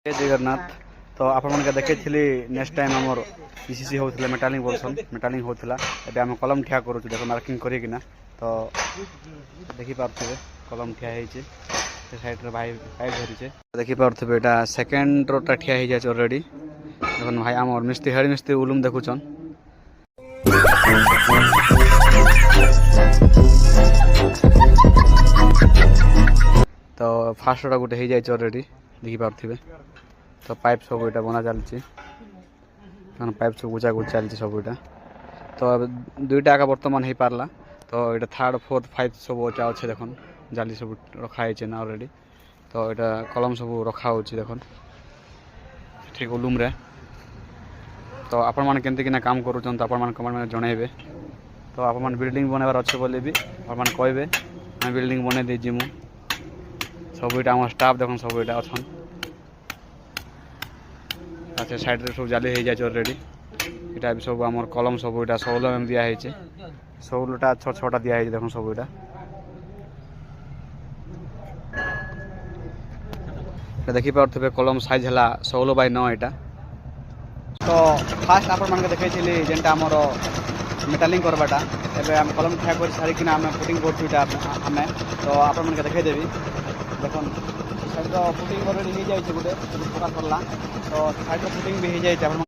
जय जगन्नाथ। तो आपण मन के देखै छिली नेक्स्ट टाइम हमर पीसीसी होतला मेटालिंग वर्सन मेटालिंग होतला एबे हम कलम ठिया करू देखो मार्किंग करी किना। तो देखि पारथबे कलम ठिया हेइ छै से साइड रे भाई पाइप धरि छै देखि पारथबे एटा सेकंड रोटा ठिया हेइ जाय छै ऑलरेडी। देखन भाई हमर मिस्त्री हेड मिस्त्री उलुम देखुछन। तो फास्ट रोटा गुटे हेइ जाय छै ऑलरेडी देखि पारथबे। तो पाइप सब इटा बना चलती पाइप सब गुचा गुचा चलती सब इटा। तो दुईटा का बर्तमान हो पार्ला। तो ये थर्ड फोर्थ फाइव सब अच्छे देखन जाली सब रखाई ना ऑलरेडी। तो यहाँ कलम सब रखा हो देखन ठीक रूम रे। तो आपण मैंने केमती किना काम करूँ तो आपण कमेंट में जनइबे। तो आपण बिल्डिंग बनवार अच्छे बोले भी आपण कहे मैं बिल्डिंग बन देजी मु सब इटा आम स्टाफ देखन सब इटा अच्छन साइड रे सब जाली हो जाए ऑलरेडी। इटा भी सब आम कलम सब इटा 16 mm दिया है 16टा 6टा दिया है देखो सब इटा देखी पारे कलम साइज है 16/9 इटा। तो फास्ट आप देखे जेनटा आमर मेटालिंग करवाटा एबे हम कलम ठिया कर सारिकिन आम पुटिंग करछु इटा आमे। तो आप देखेदेवी देखन साइड पुटिंग ऑलरेडी हो जाए गोटे पूरा सरला। तो साइड पुटिंग भी हो जाए।